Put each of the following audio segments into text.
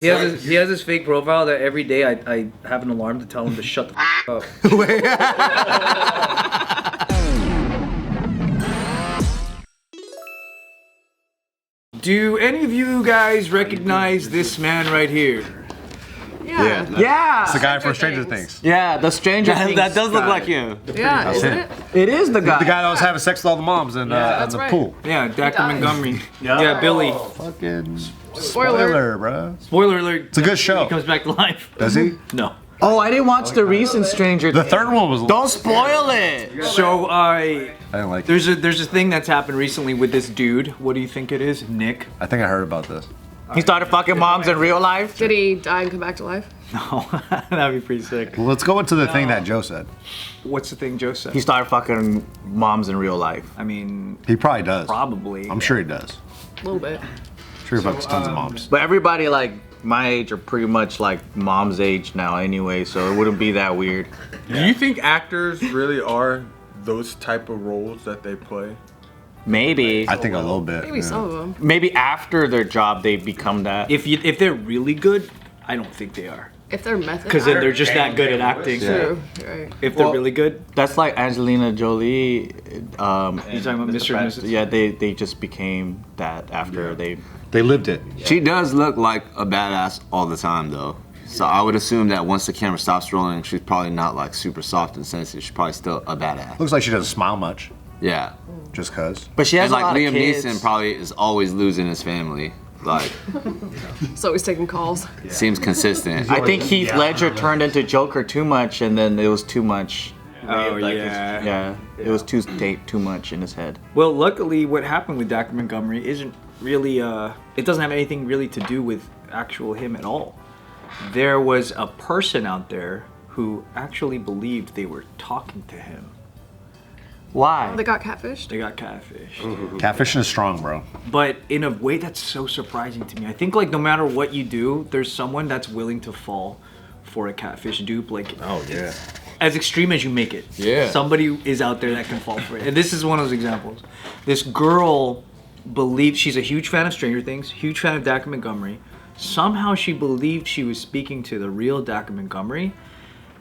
He has his fake profile that every day I have an alarm to tell him to shut the f up. Do any of you guys recognize this man right here? Yeah. It's the guy from Stranger Things. Yeah, the Stranger Things. That does look like him. Yeah, isn't it? It is the guy. The guy that was having sex with all the moms in the right. pool. Yeah, Dr. Montgomery. Yeah, Billy. Fucking Spoiler. bro. Spoiler alert. It's a good show. He comes back to life. Does he? No. Oh, I didn't watch the recent Stranger The Things. third one was. Don't spoil it. So I didn't like. there's a thing that's happened recently with this dude. What do you think it is? Nick? I think I heard about this. He started fucking moms in real life. Did he die and come back to life? No, that'd be pretty sick. Well, let's go into the thing that Joe said. What's the thing Joe said? He started fucking moms in real life. I mean, He probably does. probably. I'm sure he does. A little bit. I'm sure he fucks tons of moms. But everybody like my age are pretty much like mom's age now anyway, so it wouldn't be that weird. Do you think actors really are those type of roles that they play? Maybe. I think a little bit. Maybe some of them. Maybe after their job they become that. If they're really good, I don't think they are. If they're method. Because then they're just that good at acting. True. Right. If they're really good, That's like Angelina Jolie. you're talking about Mr. and Mrs. Yeah, they just became that after they. They lived it. She does look like a badass all the time, though. So I would assume that once the camera stops rolling, she's probably not like super soft and sensitive. She's probably still a badass. Looks like she doesn't smile much. Yeah. Just cause. But she has And a like lot Liam of kids. Neeson probably is always losing his family. Like, So he's taking calls. seems consistent. I think Heath Ledger turned into Joker too much, and then it was too much. Oh yeah. Yeah, it was too much in his head. Well, luckily, what happened with Dr. Montgomery isn't really. It doesn't have anything really to do with actual him at all. There was a person out there who actually believed they were talking to him. Why? They got catfished. They got catfished. Catfishing is strong, bro. But in a way that's so surprising to me. I think like no matter what you do, there's someone that's willing to fall for a catfish dupe. Like, Oh yeah. as extreme as you make it. Yeah. Somebody is out there that can fall for it. And this is one of those examples. This girl believed, she's a huge fan of Stranger Things, huge fan of Dr. Montgomery. Somehow she believed she was speaking to the real Dr. Montgomery,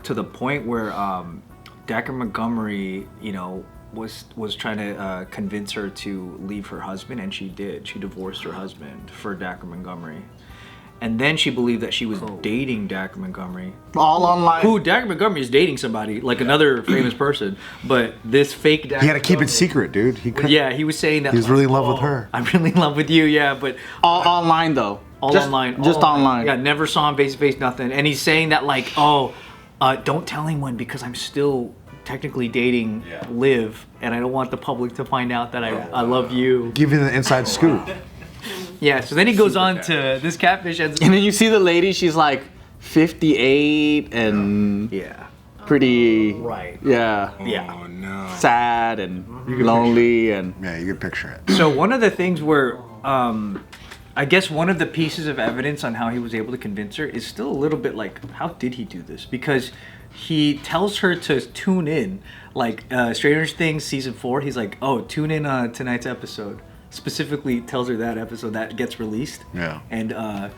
to the point where Dr. Montgomery, you know, was trying to convince her to leave her husband, and she did. She divorced her husband for Dr. Montgomery. And then she believed that she was dating Dr. Montgomery. All online. Who Dr. Montgomery is dating somebody, like another famous person, but this fake Dr. He had to keep it secret, dude. He couldn't. Yeah, he was saying that. He was really in love with her. I'm really in love with you, yeah, but All online though. all Just- online. Just all online. Yeah, never saw him face to face, nothing. And he's saying that like, oh, don't tell anyone because I'm still technically dating Liv, and I don't want the public to find out that I love you. Give you the inside scoop. Yeah, so then he goes on to this catfish ends. And then you see the lady. She's like 58 and Yeah. pretty. Right. Yeah. Yeah. Sad and lonely and. Yeah, you can picture it. So one of the things where, I guess one of the pieces of evidence on how he was able to convince her is still a little bit like, how did he do this? Because he tells her to tune in, like Stranger Things season 4. He's like, oh, tune in tonight's episode. Specifically tells her that episode that gets released. Yeah. And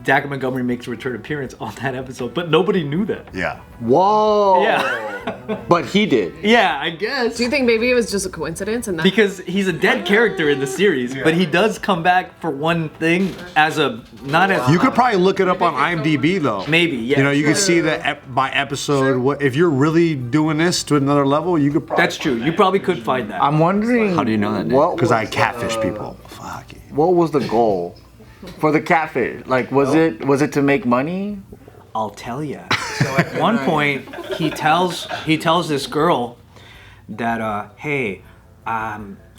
Dr. Montgomery makes a return appearance on that episode, but nobody knew that. Yeah. Whoa. Yeah. But he did. Yeah, I guess. Do you think maybe it was just a coincidence and that? Because he's a dead character in the series, but he does come back for one thing as a not as You could probably look it up on IMDb though. maybe, yeah. You know, you can see that by episode. What if you're really doing this to another level? You could. That's true. You probably could find that. I'm wondering. How do you know that, Nick? What Because was, I catfish people. Fuck it. what was the goal for the catfish? Like, was it to make money? I'll tell you. So at one point, he tells this girl that, hey, I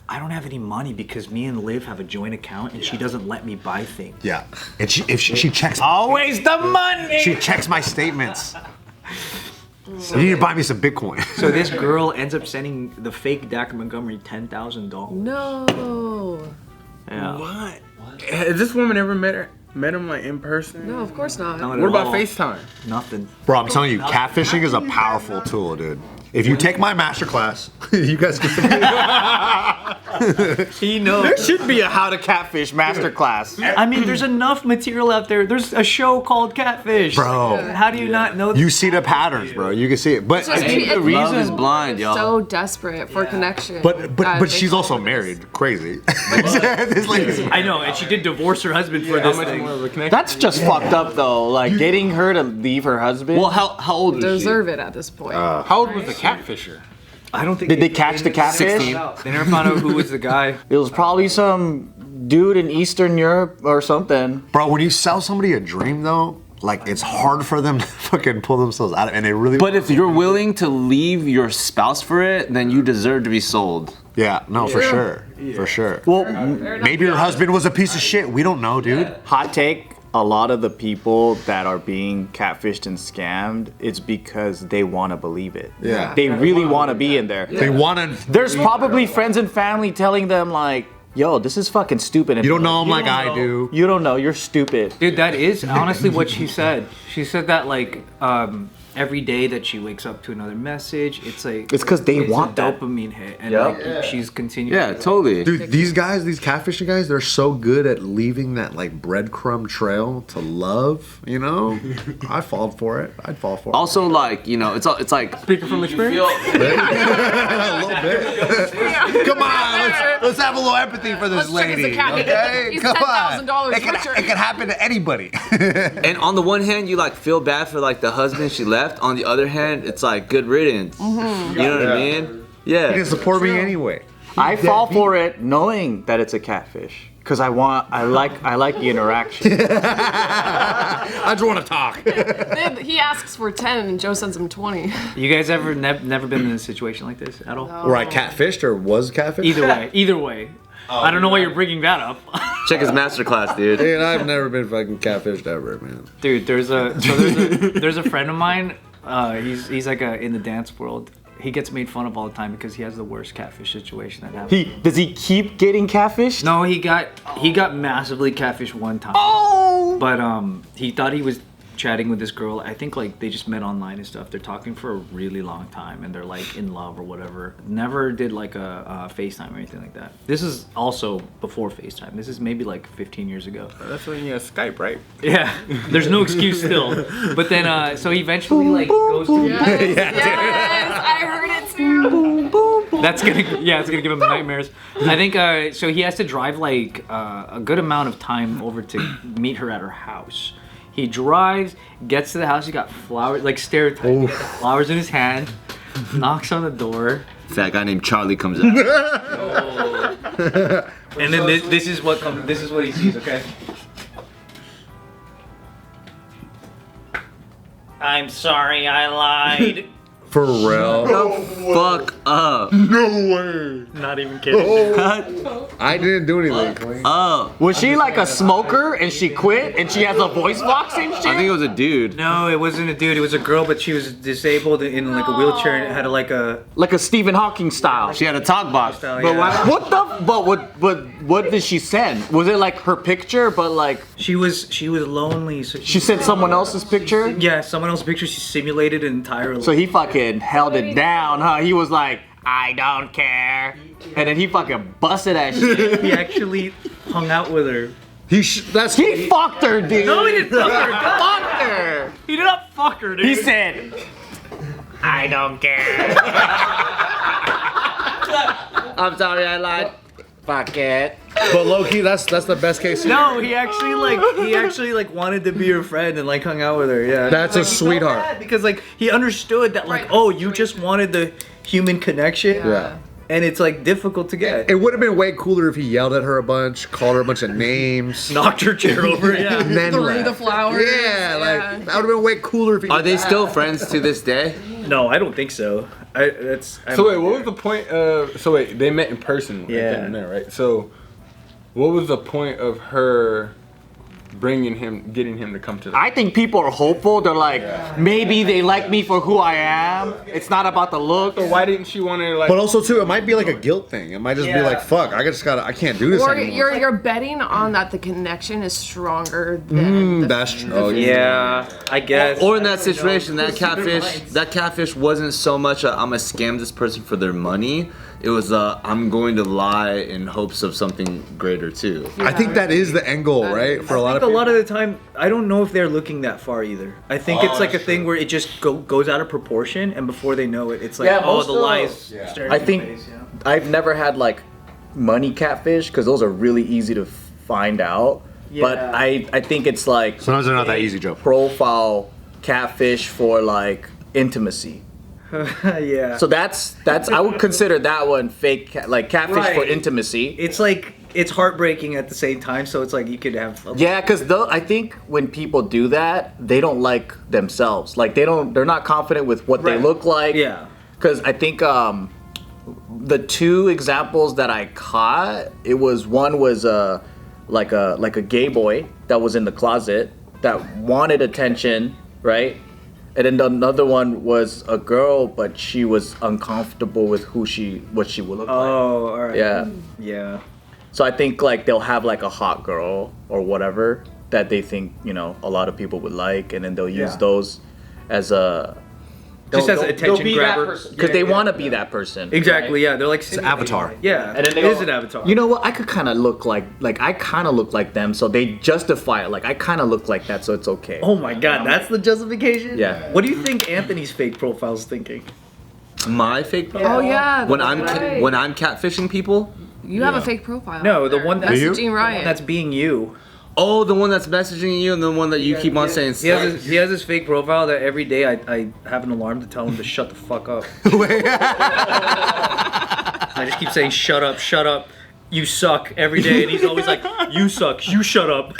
don't have any money because me and Liv have a joint account and she doesn't let me buy things. Yeah. And she checks. Always the money. She checks my statements. You need to buy me some Bitcoin. So this girl ends up sending the fake Dr. Montgomery $10,000. No. Yeah. What? Has this woman ever met him like in person? No, of course not. Not at What about all. FaceTime? Nothing. Bro, I'm telling you, catfishing is a powerful tool, dude. If you take my master class, you guys can. He knows. There should be a how to catfish masterclass. I mean, there's enough material out there. There's a show called Catfish. Bro. How do you not know You see the patterns, bro. You can see it. But Just think the people reason is blind, are y'all. So desperate for connection. but that she's they also fall for this. married. Crazy. This lady's I know, and she did divorce her husband for this thing. That's just fucked up though. Like getting her to leave her husband. Well, how old is she? Deserve it at this point. How old was the catfisher? I don't think Did they catch the catfish? 16. They never found out who was the guy. It was probably some dude in Eastern Europe or something. Bro, when you sell somebody a dream though, like it's hard for them to fucking pull themselves out of it, and they really. But if you're willing to leave your spouse for it, then you deserve to be sold. Yeah, no, for sure, for sure. Well, Maybe your husband was a piece of shit. We don't know, dude. hot take. A lot of the people that are being catfished and scammed, it's because they want to believe it. Yeah. They really want to be in there. They want to. There's probably friends and family telling them like, yo, this is fucking stupid. And You don't know him like I do. You don't know, you're stupid. Dude, that is honestly what she said. She said that like every day that she wakes up to another message, it's like It's 'cause they want a that. dopamine hit, and Yep. like she's continuing. Yeah, totally. Dude, these guys, these catfishing guys, they're so good at leaving that like breadcrumb trail to love. You know, I fall for it. I'd fall for it. Also, like, you know, it's like Speaking from experience. a little bit. Come on, let's have a little empathy for this Let's check his lady. account. Okay, He's come $10,000 on. It richer. can happen to anybody. And on the one hand, you like feel bad for like the husband she left. On the other hand, it's like good riddance. Mm-hmm. You know what I mean? You Yeah. can support me anyway. I fall for it knowing that it's a catfish. Cause I like the interaction. I just want to talk. He asks for 10 and Joe sends him 20. You guys ever never been in a situation like this at all? Where I catfished or was catfished? Either way. I don't know why you're bringing that up. Check his masterclass, dude. Dude, I've never been fucking catfished ever, man. Dude, there's a friend of mine. He's like in the dance world. He gets made fun of all the time because he has the worst catfish situation that happened. Does he keep getting catfished? No, he got massively catfished one time. Oh! But he thought he was chatting with this girl. I think like they just met online and stuff. They're talking for a really long time and they're like in love or whatever. Never did like a FaceTime or anything like that. This is also before FaceTime. This is maybe like 15 years ago. That's when you have Skype, right? Yeah, there's no excuse still. But then so he eventually like goes to Yes, I heard it too. It's gonna give him nightmares. I think so. He has to drive like a good amount of time over to meet her at her house. He drives, gets to the house. He got flowers, like stereotype. Flowers in his hand. Knocks on the door, Fat guy named Charlie comes out. and then this is what comes. This is what he sees. Okay. I'm sorry, I lied. For real? Fuck up. Not even kidding. I didn't do anything. Was she like a smoker and she quit and she has a voice box and shit? I think it was a dude. No, it wasn't a dude. It was a girl, but she was disabled in like a wheelchair and had like a. like a Stephen Hawking style. She had a talk box. But What the? But what did she send? Was it like her picture? But like she was lonely. So she sent someone else's picture. Yeah, someone else's picture. She simulated an entire. So he fucking held it down, huh? He was like, I don't care, and then he fucking busted that shit. He actually hung out with her. He fucked her, dude. No, he didn't fuck her. Fucked her. He did not fuck her, dude. He said, I don't care. I'm sorry, I lied. Fuck it. But low key, that's the best case scenario. No, he actually wanted to be her friend and like hung out with her. Yeah, That's a Like, he felt sweetheart. bad because like he understood that like Right, oh you just wanted the human connection. Yeah. And it's like difficult to get. It would have been way cooler if he yelled at her a bunch, called her a bunch of names. Knocked her chair over. Yeah. And then Threw left. the flowers. Yeah, like that would have been way cooler if he. Are they still friends to this day? No, I don't think so. So wait, what was the point of? So wait, they met in person right Yeah. then and there, right? So, what was the point of her getting him to come to the. I think people are hopeful. They're like, maybe they like me for who I am. It's not about the look. So why didn't she want to like? But also too, it might be like a guilt thing. It might just be like, fuck, I can't do this Or anymore. you're betting on that the connection is stronger than That's true. Yeah, I guess. Or in that situation, that catfish wasn't so much I'm gonna scam this person for their money. It was I'm going to lie in hopes of something greater too. I think that is the end goal, right? For a lot of a people. lot of the time, I don't know if they're looking that far either. I think it's like a thing where it just goes out of proportion, and before they know it, it's like, most the of- lies. staring I in your think face, yeah. I've never had like money catfish because those are really easy to find out. But Yeah. I think it's like Sometimes they're not that easy, Joe. profile catfish for like intimacy. Yeah. So that's I would consider that one fake like catfish for Right. intimacy. It's like it's heartbreaking at the same time. So it's like you could have. Yeah, because I think when people do that, they don't like themselves. Like they're not confident with what they Right. look like. Yeah. Because I think the two examples that I caught, one was like a gay boy that was in the closet that wanted attention, right? And then another one was a girl, but she was uncomfortable with what she would look like. Oh, all right. Yeah. Yeah. So I think like they'll have like a hot girl or whatever that they think, a lot of people would like, and then they'll use those as a Just as an attention grabber. because they want to be that person. Exactly. Yeah. They're like it's Avatar. Yeah. And then it is an avatar. You know what? I could kind of look like I kind of look like them, so they justify it. Like I kind of look like that, so it's okay. Oh my God, that's the justification. Yeah. What do you think Anthony's fake profile's thinking? My fake Oh yeah. when that's right. when I'm catfishing people. You have a fake profile. No, the one that's Messaging Ryan. that's being you. Oh, the one that's messaging you and the one that you keep on saying. He has this fake profile that every day I have an alarm to tell him to shut the fuck up. I just keep saying shut up, you suck every day, and he's always like, you suck, you shut up.